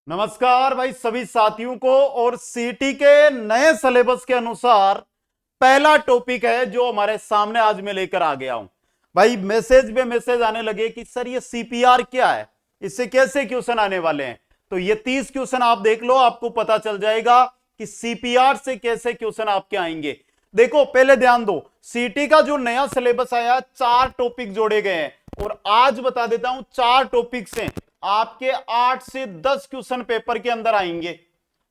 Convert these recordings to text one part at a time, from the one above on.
नमस्कार भाई सभी साथियों को। और सीटी के नए सिलेबस के अनुसार पहला टॉपिक है जो हमारे सामने आज मैं लेकर आ गया हूं। भाई मैसेज पे मैसेज आने लगे कि सर ये सीपीआर क्या है, इससे कैसे क्वेश्चन आने वाले हैं। तो ये 30 क्वेश्चन आप देख लो, आपको पता चल जाएगा कि सीपीआर से कैसे क्वेश्चन आपके आएंगे। देखो पहले ध्यान दो, सीटी का जो नया सिलेबस आया 4 टॉपिक जोड़े गए हैं और आज बता देता हूं 4 टॉपिक से आपके 8 से 10 क्वेश्चन पेपर के अंदर आएंगे।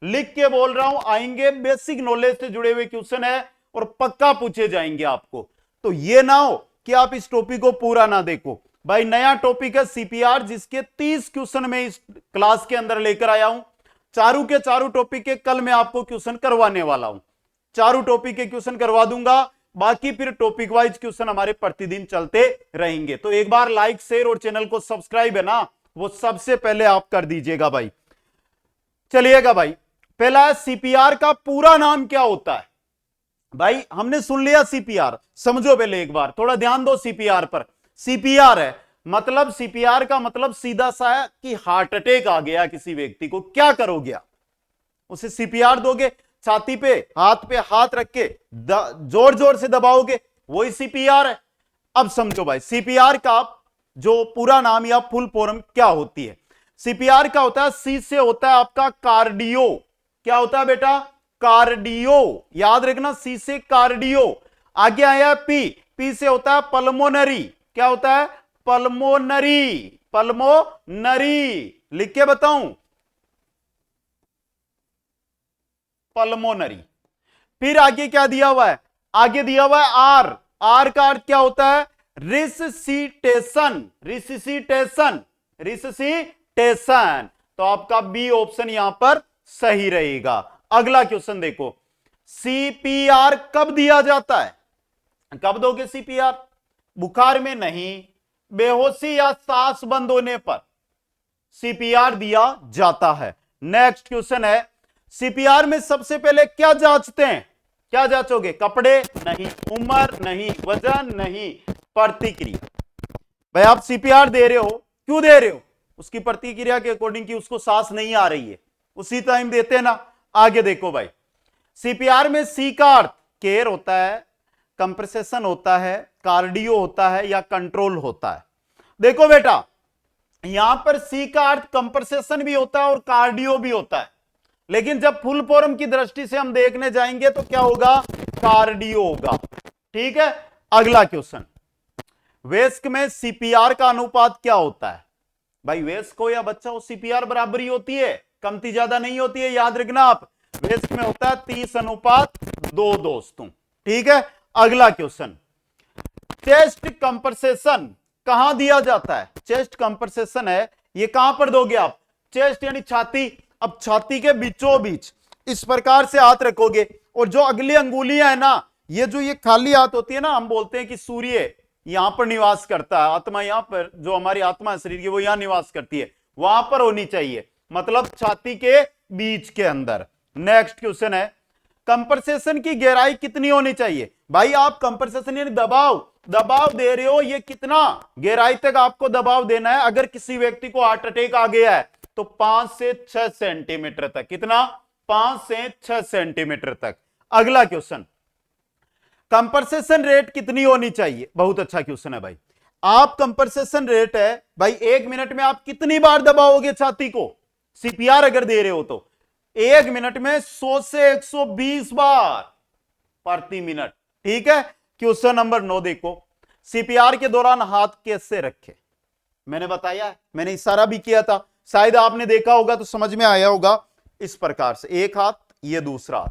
लिख के बोल रहा हूं, आएंगे। बेसिक नॉलेज से जुड़े हुए क्वेश्चन है और पक्का पूछे जाएंगे आपको। तो ये ना हो कि आप इस टॉपिक को पूरा ना देखो। भाई नया टॉपिक है सीपीआर, जिसके 30 क्वेश्चन में इस क्लास के अंदर लेकर आया हूं। चारों के चारों टॉपिक के कल मैं आपको क्वेश्चन करवाने वाला हूं। चारों टॉपिक के क्वेश्चन करवा दूंगा, बाकी फिर टॉपिक वाइज क्वेश्चन हमारे प्रतिदिन चलते रहेंगे। तो एक बार लाइक शेयर और चैनल को सब्सक्राइब है ना, वो सबसे पहले आप कर दीजिएगा भाई। चलिएगा भाई, पहला है सीपीआर का पूरा नाम क्या होता है। भाई हमने सुन लिया सीपीआर, समझो पहले एक बार, थोड़ा ध्यान दो सीपीआर पर। सीपीआर है मतलब, सीपीआर का मतलब सीधा सा है कि हार्ट अटैक आ गया किसी व्यक्ति को, क्या करोगे आप उसे सीपीआर दोगे, छाती पे हाथ रख के जोर जोर से दबाओगे, वही सीपीआर है। अब समझो भाई सीपीआर का जो पूरा नाम या फुल फॉर्म क्या होती है। सीपीआर का होता है, सी से होता है आपका कार्डियो। क्या होता है बेटा? कार्डियो। याद रखना, सी से कार्डियो। आगे आया पी, पी से होता है पल्मोनरी। क्या होता है? पल्मोनरी। पल्मोनरी लिख के बताऊं, पल्मोनरी। फिर आगे क्या दिया हुआ है? आगे दिया हुआ है आर। आर का अर्थ क्या होता है? रिससीटेशन। रिससीटेशन, रिससीटेशन। तो आपका बी ऑप्शन यहां पर सही रहेगा। अगला क्वेश्चन देखो, सीपीआर कब दिया जाता है? कब दोगे सीपीआर? बुखार में नहीं, बेहोशी या सांस बंद होने पर सीपीआर दिया जाता है। नेक्स्ट क्वेश्चन है, सीपीआर में सबसे पहले क्या जांचते हैं? क्या जांचोगे? कपड़े नहीं, उम्र नहीं, वजन नहीं, प्रतिक्रिया। भाई आप सीपीआर दे रहे हो, क्यों दे रहे हो? उसकी प्रतिक्रिया के अकॉर्डिंग की उसको सांस नहीं आ रही है, उसी टाइम देते हैं ना। आगे देखो भाई, सीपीआर में सी का अर्थ केयर होता है, कंप्रेसेशन होता है, कार्डियो होता है या कंट्रोल होता है। देखो बेटा, यहां पर सी का अर्थ कंप्रेसेशन भी होता है और कार्डियो भी होता है, लेकिन जब फुल फॉर्म की दृष्टि से हम देखने जाएंगे तो क्या होगा? कार्डियो होगा। ठीक है, अगला क्वेश्चन, वयस्क में सीपीआर का अनुपात क्या होता है? भाई वयस्क हो या बच्चा हो, सीपीआर बराबर ही होती है, कमती ज्यादा नहीं होती है, याद रखना आप। वयस्क में होता है 30:2 दोस्तों। ठीक है, अगला क्वेश्चन, चेस्ट कंप्रेसेशन कहां दिया जाता है? चेस्ट कंप्रेसेशन है, ये कहां पर दोगे आप? चेस्ट यानी छाती। अब छाती के बीचों बीच इस प्रकार से हाथ रखोगे और जो अगली अंगुलियां है ना, ये जो ये खाली हाथ होती है ना, हम बोलते हैं कि सूर्य यहां पर निवास करता है, आत्मा यहां पर, जो हमारी आत्मा है शरीर की, वो यहां निवास करती है, वहां पर होनी चाहिए, मतलब छाती के बीच के अंदर। नेक्स्ट क्वेश्चन है, कंप्रेसेशन की गहराई कितनी होनी चाहिए? भाई आप कंप्रेसेशन यानी दबाव दे रहे हो, ये कितना गहराई तक आपको दबाव देना है? अगर किसी व्यक्ति को हार्ट अटैक आ गया है तो 5 से 6 सेंटीमीटर तक। कितना? 5 से 6 सेंटीमीटर तक। अगला क्वेश्चन, कंप्रेसेशन रेट कितनी होनी चाहिए? बहुत अच्छा क्वेश्चन है भाई। आप कंप्रेसेशन रेट है भाई, 1 मिनट में आप कितनी बार दबाओगे छाती को? सीपीआर अगर दे रहे हो तो 1 मिनट में 100 से 120 बार प्रति मिनट। ठीक है, क्वेश्चन नंबर 9 देखो, सीपीआर के दौरान हाथ कैसे रखे? मैंने बताया, मैंने इशारा भी किया था, शायद आपने देखा होगा तो समझ में आया होगा। इस प्रकार से एक हाथ, ये दूसरा हाथ,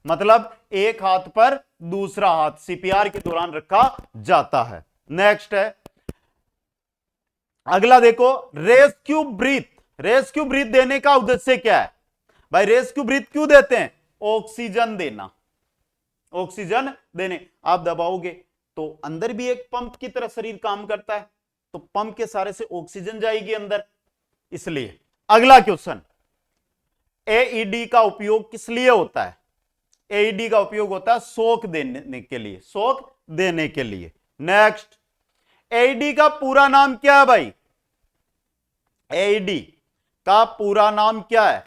मतलब एक हाथ पर दूसरा हाथ सीपीआर के दौरान रखा जाता है। नेक्स्ट है, अगला देखो, रेस्क्यू ब्रीथ। रेस्क्यू ब्रीथ देने का उद्देश्य क्या है? भाई रेस्क्यू ब्रीथ क्यों देते हैं? ऑक्सीजन देना, ऑक्सीजन देने। आप दबाओगे तो अंदर भी एक पंप की तरह शरीर काम करता है, तो पंप के सारे से ऑक्सीजन जाएगी अंदर, इसलिए। अगला क्वेश्चन, एईडी का उपयोग किस लिए होता है? एईडी का उपयोग होता है शॉक देने के लिए, शॉक देने के लिए। नेक्स्ट, एईडी का पूरा नाम क्या है भाई? एईडी का पूरा नाम क्या है?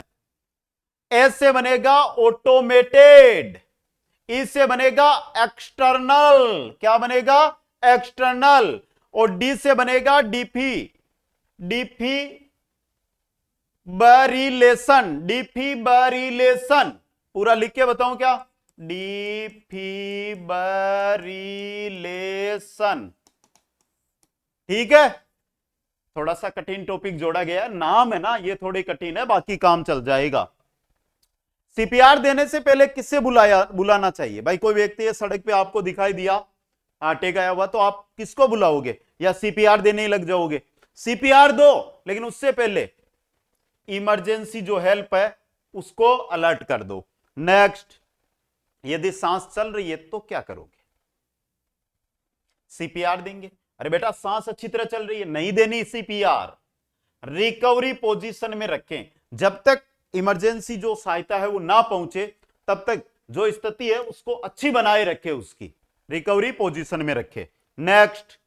ए से बनेगा ऑटोमेटेड, ई से बनेगा एक्सटर्नल, क्या बनेगा? एक्सटर्नल, और डी से बनेगा डीफी, डीफी बरिलेशन, डीफी बरिलेशन, पूरा लिख के बताऊं क्या? डीफी बरिलेशन। ठीक है, थोड़ा सा कठिन टॉपिक जोड़ा गया, नाम है ना ये थोड़ी कठिन है, बाकी काम चल जाएगा। सीपीआर देने से पहले किससे बुलाना चाहिए भाई? कोई व्यक्ति है सड़क पे आपको दिखाई दिया आटे गया हुआ, तो आप किसको बुलाओगे? या सीपीआर देने ही लग जाओगे? सीपीआर दो, लेकिन उससे पहले इमरजेंसी जो हेल्प है उसको अलर्ट कर दो। नेक्स्ट, यदि सांस चल रही है तो क्या करोगे? सीपीआर देंगे। अरे बेटा सांस अच्छी तरह चल रही है, नहीं देनी सीपीआर, रिकवरी पोजीशन में रखें, जब तक इमरजेंसी जो सहायता है वो ना पहुंचे तब तक जो स्थिति है उसको अच्छी बनाए रखे, उसकी रिकवरी पोजीशन में रखे। नेक्स्ट,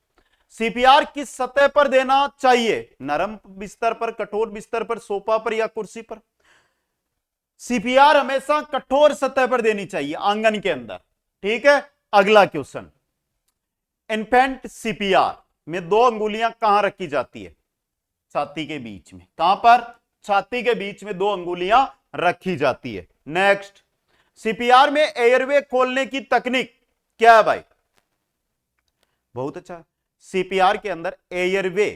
सीपीआर किस सतह पर देना चाहिए? नरम बिस्तर पर, कठोर बिस्तर पर, सोफा पर या कुर्सी पर? सीपीआर हमेशा कठोर सतह पर देनी चाहिए, आंगन के अंदर। ठीक है, अगला क्वेश्चन, इन्फेंट सीपीआर में 2 अंगुलियां कहां रखी जाती है? छाती के बीच में। कहां पर? छाती के बीच में 2 अंगुलियां रखी जाती है। नेक्स्ट, सीपीआर में एयरवे खोलने की तकनीक क्या है भाई? बहुत अच्छा, सीपीआर के अंदर एयरवे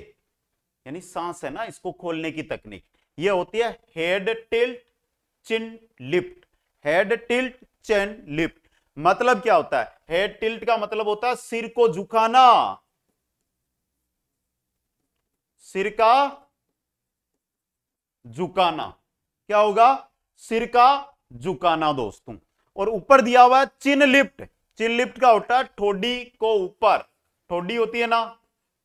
यानी सांस है ना, इसको खोलने की तकनीक ये होती है हेड टिल्ट चिन लिफ्ट, हेड टिल्ट चिन लिफ्ट। मतलब क्या होता है? हेड टिल्ट का मतलब होता है सिर को झुकाना, सिर का झुकाना, क्या होगा? सिर का झुकाना दोस्तों। और ऊपर दिया हुआ है चिन लिफ्ट, चिन लिफ्ट का होता है ठोडी को ऊपर, ठोडी होती है ना,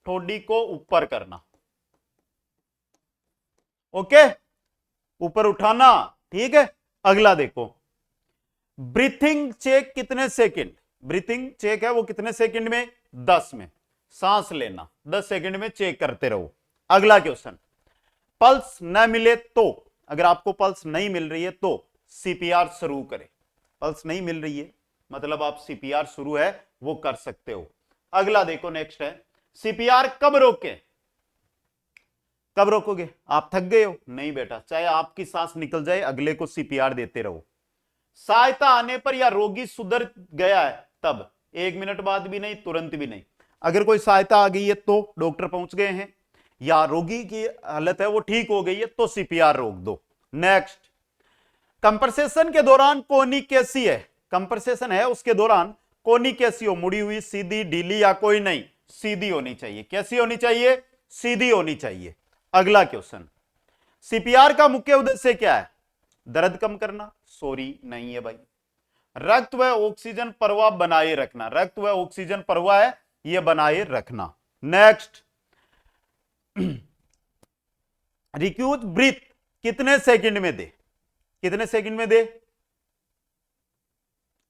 ठोडी को ऊपर करना, ओके, ऊपर उठाना। ठीक है, अगला देखो, ब्रीथिंग चेक कितने सेकंड? ब्रीथिंग चेक है वो कितने सेकंड में? 10 में। सांस लेना 10 सेकंड में चेक करते रहो। अगला क्वेश्चन, पल्स न मिले तो, अगर आपको पल्स नहीं मिल रही है तो सीपीआर शुरू करें। पल्स नहीं मिल रही है मतलब आप सीपीआर शुरू है वो कर सकते हो। अगला देखो, नेक्स्ट है, सीपीआर कब रोके? कब रोकोगे? आप थक गए हो? नहीं बेटा, चाहे आपकी सांस निकल जाए अगले को सीपीआर देते रहो। सहायता आने पर या रोगी सुधर गया है तब, 1 मिनट बाद भी नहीं, तुरंत भी नहीं। अगर कोई सहायता आ गई है तो डॉक्टर पहुंच गए हैं या रोगी की हालत है वो ठीक हो गई है तो सीपीआर रोक दो। नेक्स्ट, कंपरसेशन के दौरान कोनी कैसी है? कंपरसेशन है उसके दौरान कोनी कैसी हो? मुड़ी हुई, सीधी, ढीली या कोई नहीं? सीधी होनी चाहिए। कैसी होनी चाहिए? सीधी होनी चाहिए। अगला क्वेश्चन, सीपीआर का मुख्य उद्देश्य क्या है? दर्द कम करना? सॉरी, नहीं है भाई। रक्त व ऑक्सीजन प्रवाह बनाए रखना, रक्त व ऑक्सीजन प्रवाह है ये बनाए रखना। नेक्स्ट, रिक्यूज ब्रीथ कितने सेकंड में दे? कितने सेकंड में दे?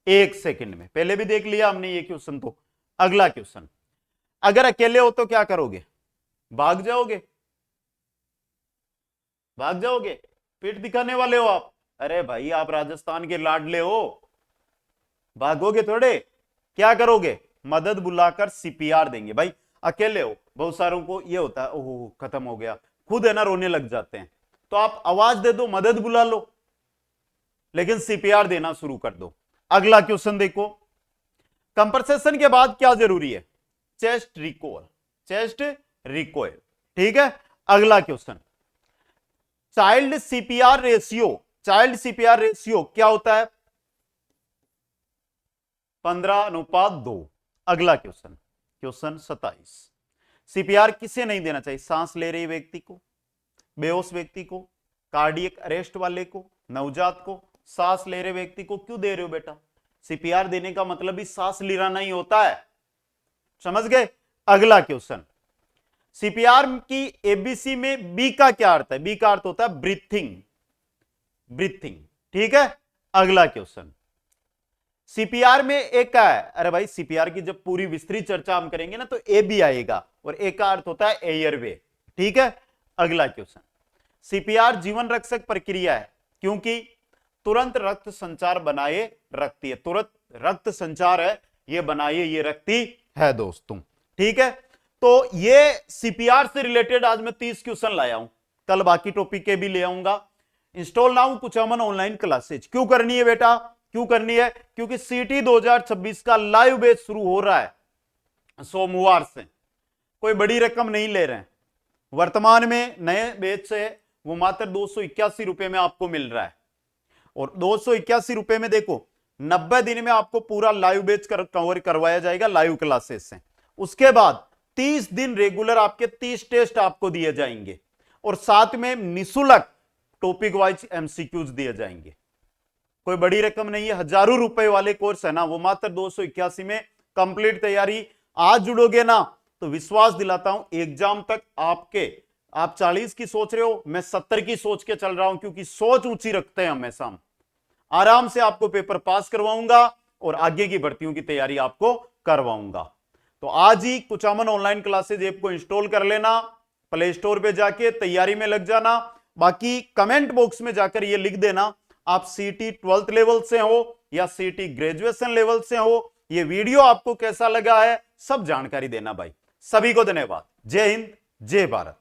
1 सेकंड में। पहले भी देख लिया हमने ये क्वेश्चन तो। अगला क्वेश्चन, अगर अकेले हो तो क्या करोगे? भाग जाओगे? भाग जाओगे? पीठ दिखाने वाले हो आप? अरे भाई आप राजस्थान के लाडले हो, भागोगे थोड़े। क्या करोगे? मदद बुलाकर सीपीआर देंगे। भाई अकेले हो, बहुत सारों को ये होता है ओह खत्म हो गया, खुद है ना रोने लग जाते हैं, तो आप आवाज दे दो, मदद बुला लो, लेकिन सीपीआर देना शुरू कर दो। अगला क्वेश्चन देखो, कंपरसेशन के बाद क्या जरूरी है? Chest recall, chest recall. ठीक है, अगला question, child CPR ratio, child CPR ratio क्या होता है? 15:2। अगला क्वेश्चन, क्वेश्चन 27, सीपीआर किसे नहीं देना चाहिए? सांस ले रहे व्यक्ति को, बेहोश व्यक्ति को, कार्डियक अरेस्ट वाले को, नवजात को, सांस ले रहे व्यक्ति को क्यों दे रहे हो बेटा? सीपीआर देने का मतलब ही सांस लेना नहीं होता है, समझ गए? अगला क्वेश्चन, सीपीआर की एबीसी में बी का क्या अर्थ है? बी का अर्थ होता है ब्रीथिंग, ब्रीथिंग। ठीक है, अगला क्वेश्चन, सीपीआर में ए का है? अरे भाई सीपीआर की जब पूरी विस्तृत चर्चा हम करेंगे ना तो ए भी आएगा, और ए का अर्थ होता है एयरवे। ठीक है, अगला क्वेश्चन, सीपीआर जीवन रक्षक प्रक्रिया है क्योंकि तुरंत रक्त संचार बनाए रखती है, तुरंत रक्त संचार है ये बनाए ये रखती है दोस्तों। ठीक है, तो ये सीपीआर से रिलेटेड आज मैं 30 क्वेश्चन लाया हूं, कल बाकी टॉपिक के भी ले आऊंगा। Install now Kuchaman online classes क्यों करनी है बेटा, क्यों करनी है? क्योंकि सीटी 2026 का लाइव बैच शुरू हो रहा है सोमवार से। कोई बड़ी रकम नहीं ले रहे हैं, वर्तमान में नए बैच से वो मात्र 281 रुपए में आपको मिल रहा है। और 281 रुपए में देखो 90 दिन में आपको पूरा लाइव बैच कवर करवाया जाएगा लाइव क्लासेस से। उसके बाद 30 दिन रेगुलर आपके 30 टेस्ट आपको दिए जाएंगे और साथ में निःशुल्क टॉपिक वाइज एमसीक्यूज दिए जाएंगे। कोई बड़ी रकम नहीं है, हजारों रुपए वाले कोर्स है ना, वो मात्र 281 में कंप्लीट तैयारी। आज जुड़ोगे ना तो विश्वास दिलाता हूं एग्जाम तक आप 40 की सोच रहे हो, मैं 70 की सोच के चल रहा हूं, क्योंकि सोच ऊंची रखते हैं हमेशा हम। आराम से आपको पेपर पास करवाऊंगा और आगे की भर्तियों की तैयारी आपको करवाऊंगा। तो आज ही कुचामन ऑनलाइन क्लासेज ऐप को इंस्टॉल कर लेना, प्ले स्टोर पे जाके तैयारी में लग जाना। बाकी कमेंट बॉक्स में जाकर ये लिख देना आप सीटी 12th लेवल से हो या सीटी ग्रेजुएशन लेवल से हो, ये वीडियो आपको कैसा लगा है सब जानकारी देना भाई। सभी को धन्यवाद। जय हिंद, जय भारत।